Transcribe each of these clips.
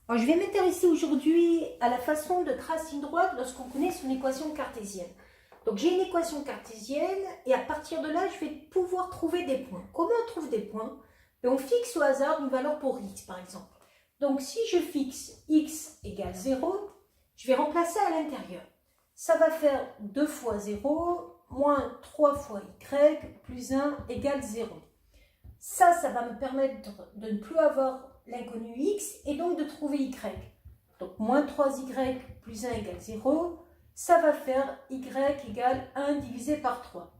Alors, je vais m'intéresser aujourd'hui à la façon de tracer une droite lorsqu'on connaît son équation cartésienne. Donc j'ai une équation cartésienne et à partir de là, je vais pouvoir trouver des points. Comment on trouve des points? On fixe au hasard une valeur pour x par exemple. Donc si je fixe x égale 0, je vais remplacer à l'intérieur. Ça va faire 2 fois 0 moins 3 fois y plus 1 égale 0. Ça va me permettre de ne plus avoir l'inconnu x et donc de trouver y. Donc moins 3y plus 1 égale 0, ça va faire y égale 1 divisé par 3.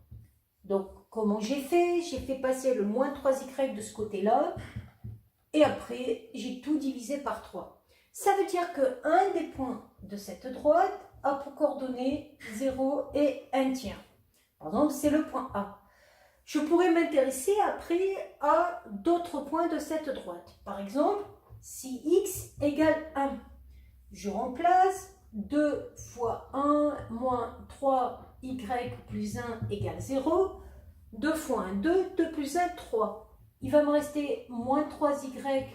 Donc comment j'ai fait? J'ai fait passer le moins 3y de ce côté-là et après j'ai tout divisé par 3. Ça veut dire qu'un des points de cette droite a pour coordonnées 0 et 1 tiers. Par exemple, c'est le point A. Je pourrais m'intéresser après à d'autres points de cette droite. Par exemple, si x égale 1, je remplace 2 fois 1 moins 3y plus 1 égale 0. 2 fois 1, 2, 2 plus 1, 3. Il va me rester moins 3y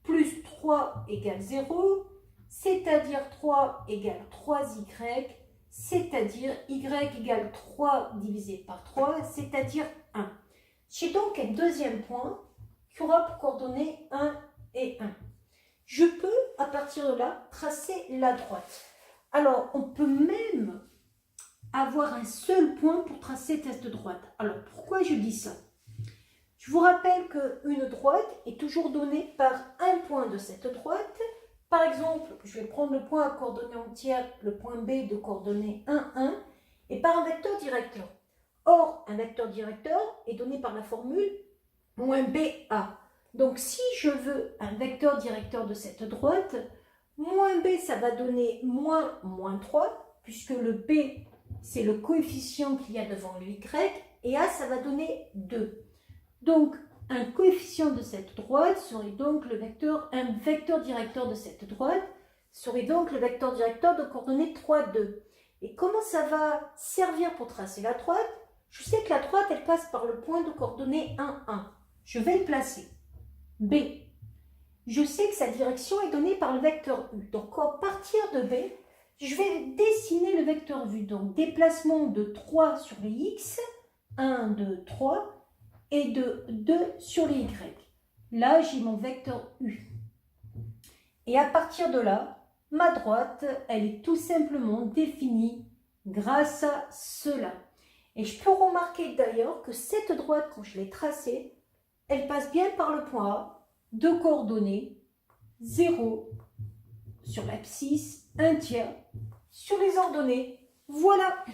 plus 3 égale 0, c'est-à-dire 3 égale 3y, c'est-à-dire y égale 3 divisé par 3, c'est-à-dire 1. J'ai donc un deuxième point qui aura pour coordonnées 1 et 1. Je peux, à partir de là, tracer la droite. Alors, on peut même avoir un seul point pour tracer cette droite. Alors, pourquoi je dis ça? Je vous rappelle qu'une droite est toujours donnée par un point de cette droite. Par exemple, je vais prendre le point à coordonnées entières, le point B de coordonnées 1, 1, et par un vecteur directeur. Or, un vecteur directeur est donné par la formule moins BA. Donc, si je veux un vecteur directeur de cette droite, moins B, ça va donner moins 3, puisque le B, c'est le coefficient qu'il y a devant le Y, et A, ça va donner 2. Donc, un coefficient de cette droite serait donc un vecteur directeur de cette droite serait donc le vecteur directeur de coordonnées 3, 2. Et comment ça va servir pour tracer la droite? Je sais que la droite, elle passe par le point de coordonnées 1, 1. Je vais le placer. B. Je sais que sa direction est donnée par le vecteur U. Donc, à partir de B, je vais dessiner le vecteur vu. Donc, déplacement de 3 sur les X, 1, 2, 3, et de 2 sur les Y. Là, j'ai mon vecteur U. Et à partir de là, ma droite, elle est tout simplement définie grâce à cela. Et je peux remarquer d'ailleurs que cette droite, quand je l'ai tracée, elle passe bien par le point A, de coordonnées 0 sur l'abscisse, 1 tiers sur les ordonnées. Voilà!